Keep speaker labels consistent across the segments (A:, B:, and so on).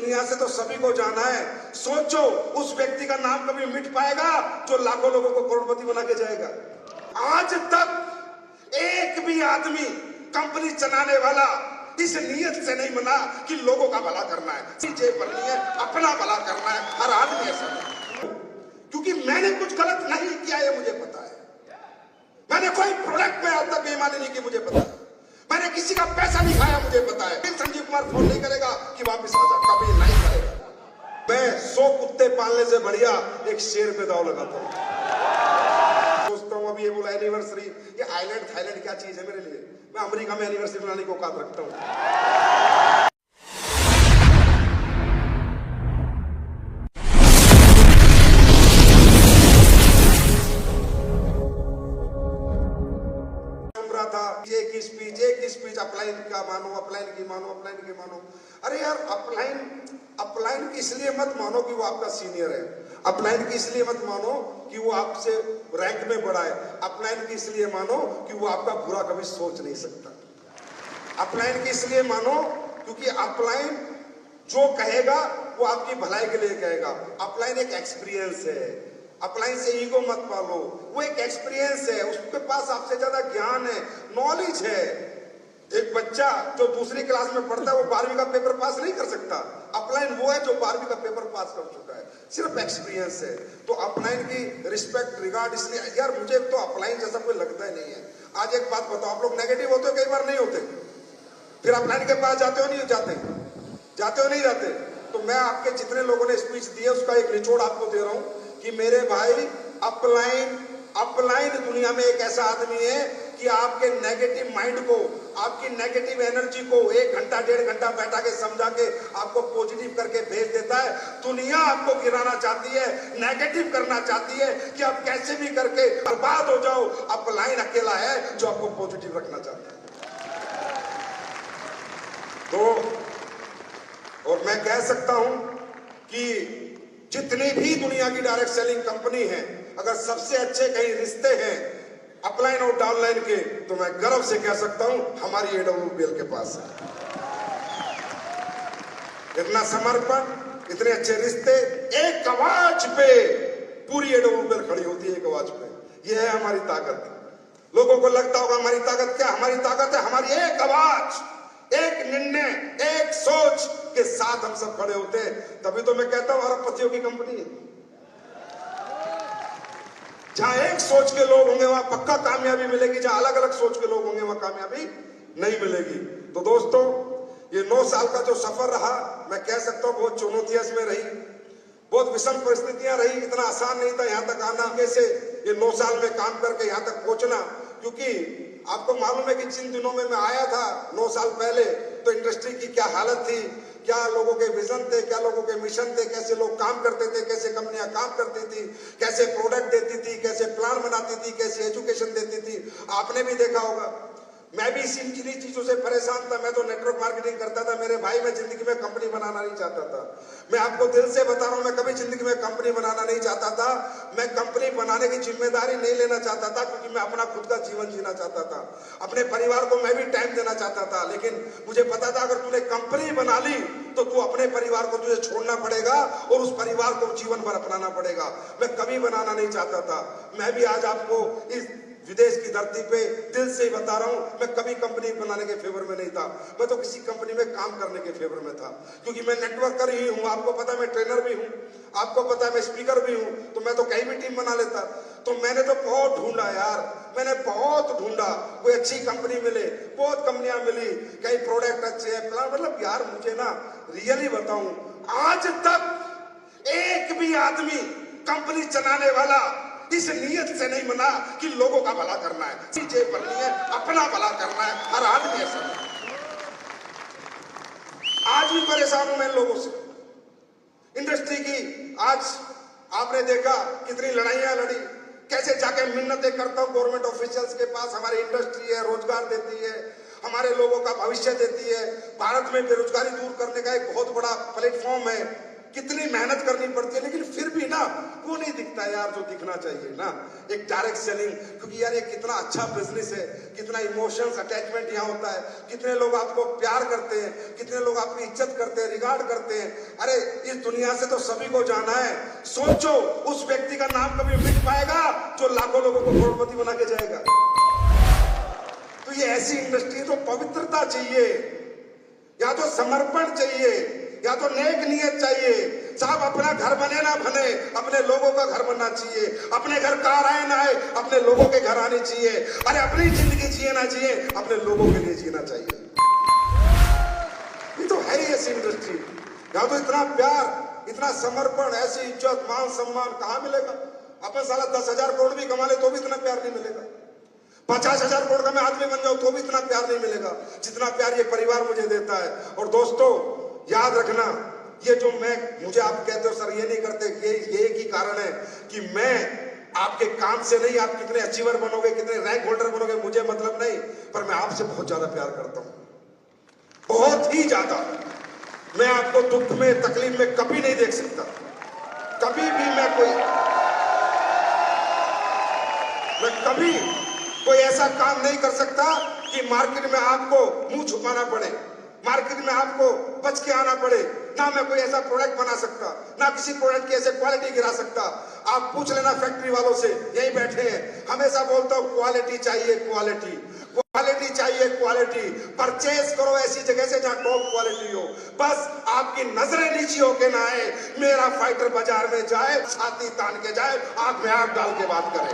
A: दुनिया से तो सभी को जाना है। सोचो उस व्यक्ति का नाम कभी मिट पाएगा जो लाखों लोगों को करोड़पति बना के जाएगा। आज तक एक भी आदमी कंपनी चलाने वाला इस नियत से नहीं बना कि लोगों का भला करना है, चीजें बननी है, अपना भला करना है। हर आदमी ऐसा नहीं, क्योंकि मैंने कुछ गलत नहीं किया है, मुझे पता है। मैंने कोई प्रोडक्ट में आज तक बेईमानी नहीं की, मुझे पता है। मैंने किसी का पैसा नहीं खाया, मुझे पता है। संजीव कुमार फोन नहीं करेगा कि वापस आ जा, कभी नहीं करेगा। मैं 100 कुत्ते पालने से बढ़िया एक शेर पे दाव लगाता हूँ। सोचता हूँ अभी ये बोला एनिवर्सरी, ये आइलैंड थाईलैंड क्या चीज है मेरे लिए। मैं अमेरिका में एनिवर्सरी मनाने को औकात रखता हूँ। एक ही स्पीच अपलाइन का मानो, अपलाइन की मानो, अपलाइन की मानो। अरे यार अपलाइन की इसलिए मत मानो कि वो आपका सीनियर है। अपलाइन की इसलिए मत मानो कि वो आपसे रैंक में बड़ा है। अपलाइन की इसलिए मानो कि वो आपका बुरा कभी सोच नहीं सकता। अपलाइन की इसलिए मानो क्योंकि अपलाइन जो कहेगा वो आपकी भलाई के लिए कहेगा। अपलाइन एक एक्सपीरियंस है। अपलाइन से ईगो मत पालो, वो एक एक्सपीरियंस है। उसके पास आपसे ज्यादा ज्ञान है, नॉलेज है। एक बच्चा जो दूसरी क्लास में पढ़ता है वो 12वीं का पेपर पास नहीं कर सकता। अपलाइन वो है जो 12वीं का पेपर पास कर चुका है, सिर्फ एक्सपीरियंस है। तो अपलाइन की रिस्पेक्ट रिगार्ड इसलिए यार मुझे तो अपलाइन जैसा कोई लगता ही नहीं है। आज एक बात बताओ, आप लोग नेगेटिव होते हो, कई बार नहीं होते, फिर अपलाइन के पास जाते हो नहीं जाते, जाते हो नहीं जाते। तो मैं आपके जितने लोगों ने स्पीच दी है उसका एक निचोड़ आपको दे रहा हूं कि मेरे भाई अपलाइन दुनिया में एक ऐसा आदमी है कि आपके नेगेटिव माइंड को, आपकी नेगेटिव एनर्जी को 1 घंटा 1.5 घंटा बैठा के समझा के आपको पॉजिटिव करके भेज देता है। दुनिया आपको गिराना चाहती है, नेगेटिव करना चाहती है कि आप कैसे भी करके बर्बाद हो जाओ। अपलाइन अकेला है जो आपको पॉजिटिव रखना चाहता है। तो और मैं कह सकता हूं कि जितनी भी दुनिया की डायरेक्ट सेलिंग कंपनी है, अगर सबसे अच्छे कहीं रिश्ते हैं अपलाइन और डाउनलाइन के, तो मैं गर्व से कह सकता हूं हमारी AWBL के पास है। इतना समर्पण, इतने अच्छे रिश्ते, एक आवाज पे पूरी AWBL खड़ी होती है, एक आवाज पे। यह है हमारी ताकत। लोगों को लगता होगा हमारी ताकत क्या? हमारी ताकत है हमारी एक आवाज, एक निर्णय, एक सोच के साथ हम सब खड़े होते हैं। तभी तो मैं कहता हूं अरबपतियों की कंपनी है। जहां एक सोच के लोग होंगे वहां पक्का कामयाबी मिलेगी, जहां अलग अलग सोच के लोग होंगे वहां कामयाबी नहीं मिलेगी। तो दोस्तों, ये 9 साल का जो सफर रहा, मैं कह सकता हूं बहुत चुनौतियां इसमें रही, बहुत विषम परिस्थितियां रही। इतना आसान नहीं था यहां तक आना, कैसे ये 9 साल में काम करके यहां तक पहुंचना। क्योंकि आपको मालूम है कि जिन दिनों में मैं आया था 9 साल पहले, तो इंडस्ट्री की क्या हालत थी, क्या लोगों के विजन थे, क्या लोगों के मिशन थे, कैसे लोग काम करते थे, कैसे कंपनियां काम करती थी, कैसे प्रोडक्ट देती थी, कैसे प्लान बनाती थी, कैसे एजुकेशन देती थी। आपने भी देखा होगा। मैं भी इन्हीं चीजों से परेशान था। मैं तो नेटवर्क मार्केटिंग करता था मेरे भाई, मैं जिंदगी में कंपनी बनाना नहीं चाहता था। मैं आपको दिल से बता रहा हूं, मैं कभी जिंदगी में कंपनी बनाना नहीं चाहता था। मैं कंपनी बनाने की जिम्मेदारी नहीं लेना चाहता था, क्योंकि मैं अपना खुद का जीवन जीना चाहता था। अपने परिवार को मैं भी टाइम देना चाहता था। लेकिन मुझे पता था अगर तूने कंपनी बना ली तो तू अपने परिवार को तुझे छोड़ना पड़ेगा और उस परिवार को जीवन भर अपनाना पड़ेगा। मैं कभी बनाना नहीं चाहता था। मैं भी आज आपको इस विदेश की धरती पे दिल से ही बता रहा हूं, मैं कभी कंपनी बनाने के फेवर में नहीं था। मैं तो किसी कंपनी में काम करने के फेवर में था, क्योंकि मैं नेटवर्कर ही हूं। आपको पता है मैं ट्रेनर भी हूं, आपको पता है मैं स्पीकर भी हूं। तो मैं तो कहीं भी टीम बना लेता। तो मैंने तो बहुत ढूंढा यार, मैंने बहुत ढूंढा कोई अच्छी कंपनी मिले। बहुत कंपनियां मिली, कई प्रोडक्ट अच्छे हैं, प्लान, मतलब यार मुझे ना रियली बताऊं, आज तक एक भी आदमी कंपनी चलाने वाला इस नियत से नहीं बना कि लोगों का भला करना है, चीजें बननी है, अपना भला करना है। हर आदमी ऐसा है। आज भी परेशान हूं मैं लोगों से, इंडस्ट्री की। आज आपने देखा कितनी लड़ाइयां लड़ी, कैसे जाके मिन्नतें करता हूं गवर्नमेंट ऑफिशियल्स के पास। हमारी इंडस्ट्री है, रोजगार देती है, हमारे लोगों का भविष्य देती है। भारत में बेरोजगारी दूर करने का एक बहुत बड़ा प्लेटफॉर्म है। कितनी मेहनत करनी पड़ती है, लेकिन फिर भी ना वो नहीं दिखता यार जो दिखना चाहिए ना, एक डायरेक्ट सेलिंग। क्योंकि यार ये कितना अच्छा बिजनेस है, कितना इमोशंस अटैचमेंट यहाँ होता है, कितने लोग आपको प्यार करते हैं, कितने लोग आपकी इज्जत करते हैं, रिगार्ड करते हैं। अरे इस दुनिया से तो सभी को जाना है। सोचो उस व्यक्ति का नाम कभी मिट पाएगा जो लाखों लोगों को करोड़पति बना के जाएगा। तो ये ऐसी इंडस्ट्री तो पवित्रता चाहिए, या तो समर्पण चाहिए, या तो नेक नियत चाहिए। साहब अपना घर बने ना बने, अपने लोगों का घर बनना चाहिए। अपने घर कार आए ना आए, अपने लोगों के घर आने चाहिए। अरे अपनी जिंदगी जिए ना जिए, अपने लोगों के लिए जीना चाहिए। ये तो है ही ऐसी इंडस्ट्री। यहाँ तो इतना प्यार, इतना समर्पण, ऐसी इज्जत, मान सम्मान कहाँ मिलेगा? अपन साला 10,000 करोड़ भी कमा ले तो भी इतना प्यार नहीं मिलेगा। 50,000 करोड़ का मैं आदमी बन जाऊं तो भी इतना प्यार नहीं मिलेगा जितना प्यार ये परिवार मुझे देता है। और दोस्तों याद रखना, ये जो मुझे आप कहते हो सर ये नहीं करते, ये एक ही कारण है कि मैं आपके काम से नहीं, आप कितने अचीवर बनोगे, कितने रैंक होल्डर बनोगे, मुझे मतलब नहीं, पर मैं आपसे बहुत ज्यादा प्यार करता हूं, बहुत ही ज्यादा। मैं आपको दुख में, तकलीफ में कभी नहीं देख सकता। कभी भी मैं कभी कोई ऐसा काम नहीं कर सकता कि मार्केट में आपको मुंह छुपाना पड़े, मार्केट में आपको बच के आना पड़े। ना मैं कोई ऐसा प्रोडक्ट बना सकता, ना किसी प्रोडक्ट की ऐसे क्वालिटी गिरा सकता। आप पूछ लेना फैक्ट्री वालों से, यही बैठे हैं, हमेशा बोलता हूं क्वालिटी चाहिए, क्वालिटी, क्वालिटी चाहिए, क्वालिटी। परचेज करो ऐसी जगह से जहां टॉप क्वालिटी हो। बस आपकी नजरें नीची होके ना आए, मेरा फाइटर बाजार में जाए, छाती तान के जाए, आंख में आंख डाल के बात करे।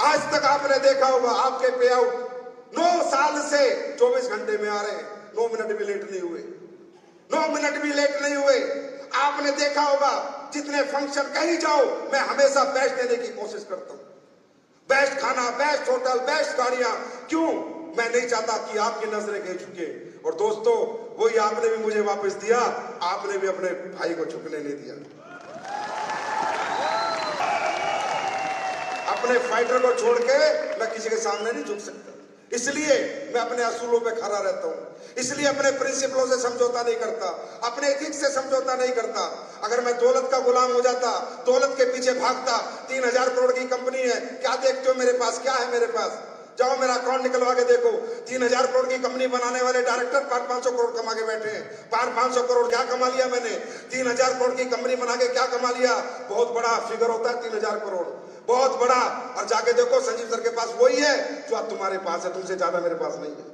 A: आज तक आपने देखा होगा आपके पे आउट 9 साल से 24 घंटे में आ रहे हैं, 9 मिनट भी लेट नहीं हुए, 9 मिनट भी लेट नहीं हुए। आपने देखा होगा जितने फंक्शन कहीं जाओ, मैं हमेशा बेस्ट देने की कोशिश करता हूं। बेस्ट खाना, बेस्ट होटल, बेस्ट गाड़ियां। क्यों? मैं नहीं चाहता कि आपकी नजरें कहीं झुके। और दोस्तों वही आपने भी मुझे वापस दिया, आपने भी अपने भाई को झुकने नहीं दिया। अपने फाइटर को छोड़ के मैं किसी के सामने नहीं झुक सकता। इसलिए मैं अपने असूलों पे खड़ा रहता हूं, इसलिए अपने प्रिंसिपलों से समझौता नहीं करता, अपने एथिक्स से समझौता नहीं करता। अगर मैं दौलत का गुलाम हो जाता, दौलत के पीछे भागता, 3,000 करोड़ की कंपनी है, क्या देखते हो मेरे पास, क्या है मेरे पास? जाओ मेरा अकाउंट निकलवा के देखो। 3,000 करोड़ की कंपनी बनाने वाले डायरेक्टर 500 करोड़ कमा के बैठे हैं। 500 करोड़ क्या कमा लिया मैंने? 3,000 करोड़ की कंपनी बना के क्या कमा लिया? बहुत बड़ा फिगर होता है 3,000 करोड़, बहुत बड़ा। और जाके देखो संजीव सर के पास वही है जो अब तुम्हारे पास है, तुमसे ज्यादा मेरे पास नहीं है।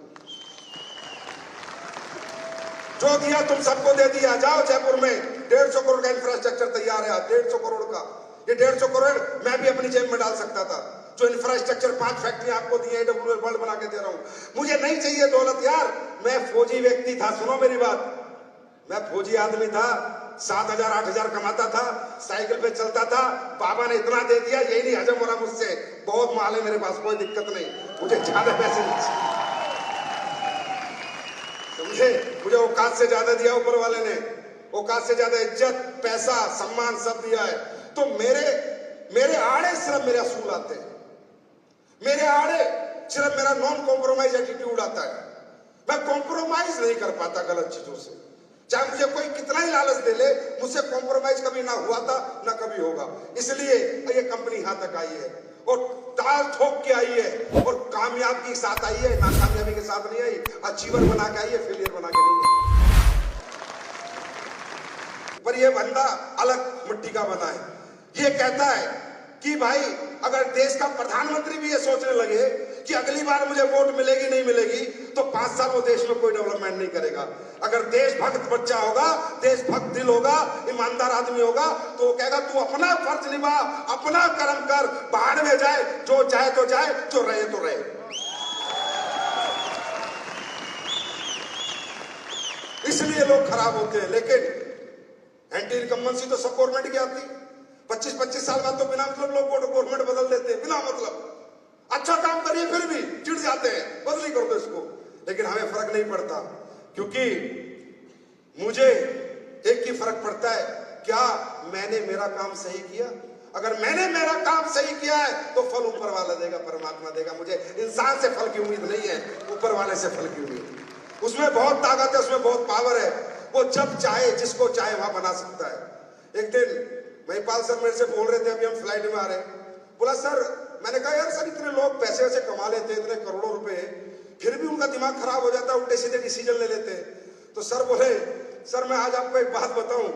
A: जो दिया तुम सबको दे दिया। जाओ जयपुर में 150 करोड़ का इंफ्रास्ट्रक्चर तैयार है, 150 करोड़ का। ये 150 करोड़ मैं भी अपनी जेब में डाल सकता था। जो इंफ्रास्ट्रक्चर 5 फैक्ट्री आपको दी है, AWL वर्ल्ड बना के दे रहा हूं। मुझे नहीं चाहिए दौलत यार, मैं फौजी व्यक्ति था, सुनो मेरी बात, मैं फौजी आदमी था, 7,000 8,000 कमाता था, साइकिल पे चलता था। बाबा ने इतना दे दिया, यही नहीं हजम हो रहा मुझसे। बहुत माल है मेरे पास, कोई दिक्कत नहीं, मुझे ज्यादा पैसे नहीं चाहिए, समझे? मुझे औकात से ज्यादा दिया ऊपर वाले ने, औकात से ज्यादा इज्जत, पैसा, सम्मान सब दिया है। तो मेरे आड़े सिर्फ मेरे असूल आते हैं, मेरे आड़े सिर्फ मेरा नॉन कॉम्प्रोमाइज एटीट्यूड आता है। मैं कॉम्प्रोमाइज नहीं कर पाता गलत चीजों से, चाहे मुझे कोई कितना ही लालच दे ले, मुझसे कॉम्प्रोमाइज कभी ना हुआ था ना कभी होगा। इसलिए ये कंपनी यहां तक आई है और ताल ठोक के आई है और कामयाबी के साथ आई है, नाकामयाबी के साथ नहीं आई। अचीवर बना के आई है, फेलियर बना के नहीं आई। पर ये बंदा अलग मिट्टी का बना है। ये कहता है कि भाई अगर देश का प्रधानमंत्री भी ये सोचने लगे कि अगली बार मुझे वोट मिलेगी नहीं मिलेगी, तो 5 साल वो देश में कोई डेवलपमेंट नहीं करेगा। अगर देशभक्त बच्चा होगा, देशभक्त दिल होगा, ईमानदार आदमी होगा, तो वो कहेगा तू अपना फर्ज निभा, अपना कर्म कर, बाहर में जाए, जो जाए तो जाए, जो रहे तो रहे। इसलिए लोग खराब होते हैं। लेकिन एंटी इनकम्बेंसी तो सब गवर्नमेंट की आती है। 25-25 साल बाद तो बिना मतलब लोग गवर्नमेंट बदल देते हैं, बिना मतलब। अच्छा काम करिए फिर भी चिढ़ जाते हैं, बदली कर दो इसको। लेकिन हमें फर्क नहीं पड़ता, क्योंकि मुझे एक ही फर्क पड़ता है, क्या मैंने मेरा काम सही किया? अगर मैंने मेरा काम सही किया है तो फल ऊपर वाला देगा, परमात्मा देगा। मुझे इंसान से फल की उम्मीद नहीं है, ऊपर वाले से फल की उम्मीद। उसमें बहुत ताकत है, उसमें बहुत पावर है। वो जब चाहे जिसको चाहे वहां बना सकता है। एक दिन महिपाल सर मेरे से बोल रहे थे, अभी हम फ्लाइट में आ रहे, बोला सर, मैंने कहा यार सर इतने लोग पैसे वैसे कमा लेते हैं, इतने करोड़ों रुपए, फिर भी उनका दिमाग खराब हो जाता है, उल्टे सीधे डिसीजन ले लेते हैं। तो सर बोले, सर मैं आज आपको एक बात बताऊं,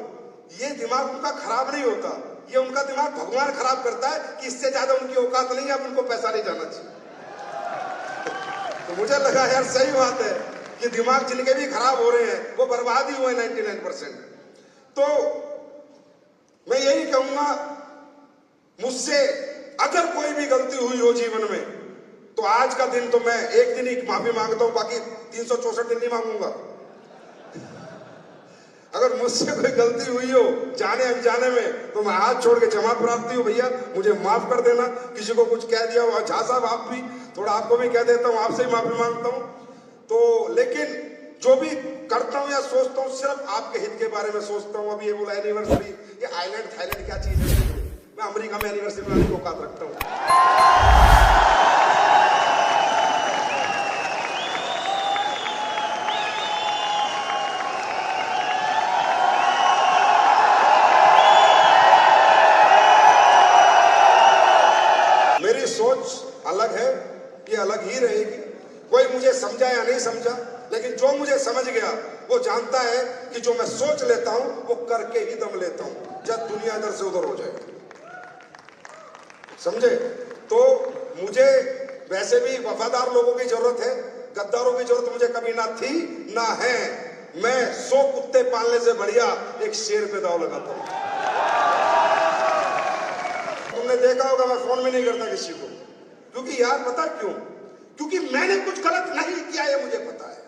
A: ये दिमाग उनका खराब नहीं होता, ये उनका दिमाग भगवान खराब करता है कि इससे ज्यादा उनकी औकात नहीं है, अब उनको पैसा नहीं जाना चाहिए। तो मुझे लगा यार सही बात है कि दिमाग जिनके भी खराब हो रहे हैं वो बर्बाद ही हुए 99%। तो मैं यही कहूंगा, मुझसे अगर कोई भी गलती हुई हो जीवन में, तो आज का दिन तो मैं एक दिन ही माफी मांगता हूं, बाकी 364 दिन नहीं मांगूंगा। अगर मुझसे कोई गलती हुई हो जाने अनजाने में, तो मैं हाथ छोड़ के क्षमा प्रार्थी हूं, भैया मुझे माफ कर देना। किसी को कुछ कह दिया हो, झा साहब आप भी, थोड़ा आपको भी कह देता हूं, आपसे ही माफी मांगता हूं। तो लेकिन जो भी करता हूं या सोचता हूं, सिर्फ आपके हित के बारे में सोचता हूं। अभी ये बोला एनिवर्सरी, ये आइलैंड थाईलैंड क्या चीज है? मैं अमेरिका में एनिवर्सरी मनाने की औकात रखता हूं। मेरी सोच अलग है, ये अलग ही रहेगी। कोई मुझे समझा या नहीं समझा, लेकिन जो मुझे समझ गया वो जानता है कि जो मैं सोच लेता हूं वो करके ही दम लेता हूं, जब दुनिया इधर से उधर हो जाए, समझे? तो मुझे वैसे भी वफादार लोगों की जरूरत है, गद्दारों की जरूरत मुझे कभी ना थी ना है। मैं 100 कुत्ते पालने से बढ़िया एक शेर पे दाव लगाता हूं। तुमने देखा होगा मैं फोन में नहीं करता किसी को, क्योंकि यार पता क्यों? क्योंकि मैंने कुछ गलत नहीं किया, ये मुझे पता है।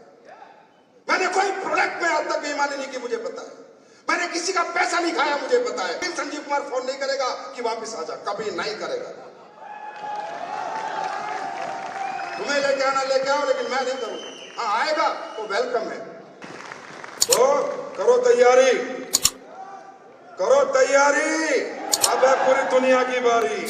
A: मैंने कोई प्रोडक्ट में आज तक बेईमानी नहीं की, मुझे पता है। मैंने किसी का पैसा नहीं खाया, मुझे पता है। फिर संजीव कुमार फोन नहीं करेगा कि वापस आ जा, कभी नहीं करेगा। तुम्हें लेके आना लेके आओ, लेकिन मैं नहीं करूंगा। हाँ आएगा तो वेलकम है। तो करो तैयारी, करो तैयारी, अब है पूरी दुनिया की बारी।